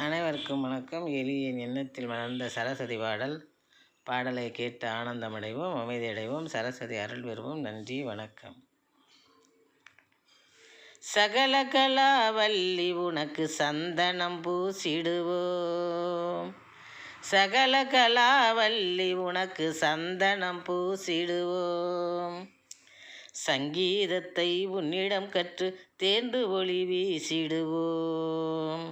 அனைவருக்கும் வணக்கம். எளியன் எண்ணத்தில் மலர்ந்த சரஸ்வதி பாடலை கேட்டு ஆனந்தமடைவோம், அமைதியடைவோம், சரஸ்வதி அருள் பெறுவோம். நன்றி, வணக்கம். சகல கலாவல்லி உனக்கு சந்தனம் பூசிடுவோம், சகல கலாவல்லி உனக்கு சந்தனம் பூசிடுவோம். சங்கீதத்தை உன்னிடம் கற்று தேர்ந்து ஒளி வீசிடுவோம்,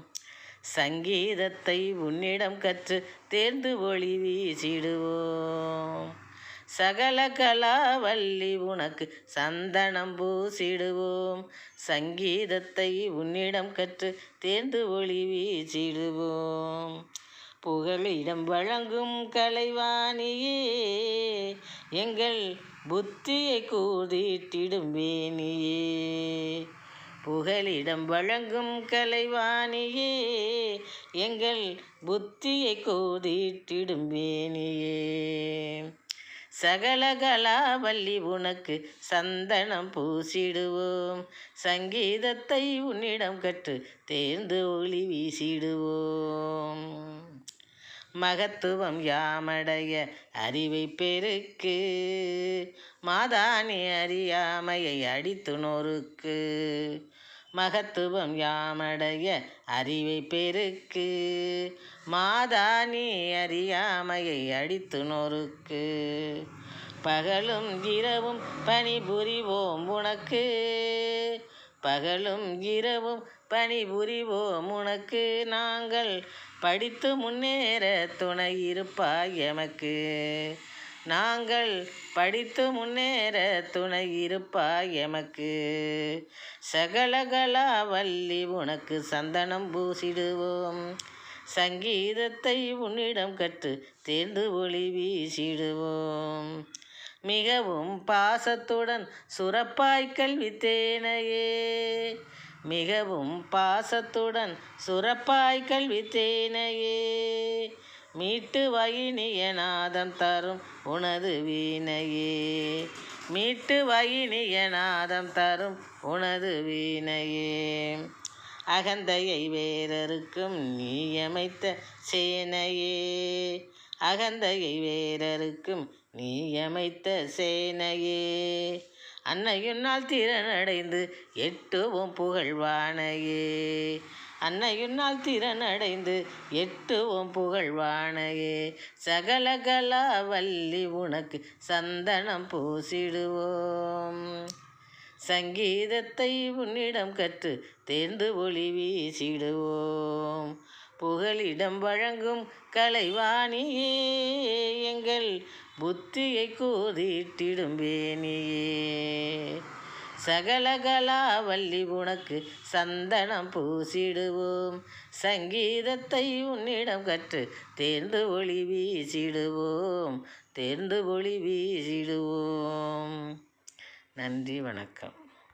சங்கீதத்தை உன்னிடம் கற்று தேர்ந்து ஒளி வீசிடுவோம். சகல கலாவல்லி உனக்கு சந்தனம் பூசிடுவோம், சங்கீதத்தை உன்னிடம் கற்று தேர்ந்து ஒளி வீசிடுவோம். புகழிடம் வழங்கும் கலைவாணியே, எங்கள் புத்தியை கூதிட்டிடும் வேணியே. புகழிடம் வழங்கும் கலைவாணியே, எங்கள் புத்தியை கூதிட்டிடும் வேணியே. சகல கலாவல்லி உனக்கு சந்தனம் பூசிடுவோம், சங்கீதத்தை உன்னிடம் கற்று தேர்ந்து ஒளி வீசிடுவோம். மகத்துவம் யாமடைய அறிவை பெருக்கு, மாதானி அறியாமையை அடித்து நொறுக்கு. மகத்துவம் யாமடைய அறிவை பெருக்கு, மாதானி அறியாமையை அடித்து நொறுக்கு. பகலும் இரவும் பணிபுரிவோம் உனக்கு, பகலும் இரவும் பணிபுரிவோம் உனக்கு. நாங்கள் படித்து முன்னேற துணை இருப்பாய் எமக்கு, நாங்கள் படித்து முன்னேற துணை இருப்பாய் எமக்கு. சகல கலாவல்லி உனக்கு சந்தனம் பூசிடுவோம், சங்கீதத்தை உன்னிடம் கற்று தேர்ந்து ஒளி வீசிடுவோம். மிகவும் பாசத்துடன் சுரப்பாய் கல்வி தேனையே, மிகவும் பாசத்துடன் சுரப்பாய் கல்வி தேனையே. மீட்டு வயினிய நாதம் தரும் உனது வீணையே, மீட்டு வயினிய நாதம் தரும் உனது வீணையே. அகந்தையை வேறறுக்கும் நீ அமைத்த சேனையே, அகந்தையை வேறறுக்கும் நீ அமைத்த சேனையே. அன்னையுன்னால் திறனடைந்து எட்டுவோம் புகழ்வானையே, அன்னையுன்னால் திறனடைந்து எட்டுவோம் புகழ்வானையே. சகல கலாவல்லி உனக்கு சந்தனம் பூசிடுவோம், சங்கீதத்தை உன்னிடம் கற்று தேர்ந்து ஒளி வீசிடுவோம். புகழிடம் வழங்கும் கலைவாணியே, எங்கள் புத்தியை கூதிட்டிடும் வேணியே. சகல கலாவல்லி உனக்கு சந்தனம் பூசிடுவோம், சங்கீதத்தை உன்னிடம் கற்று தேர்ந்து ஒளி வீசிடுவோம், தேர்ந்து ஒளி வீசிடுவோம். நன்றி, வணக்கம்.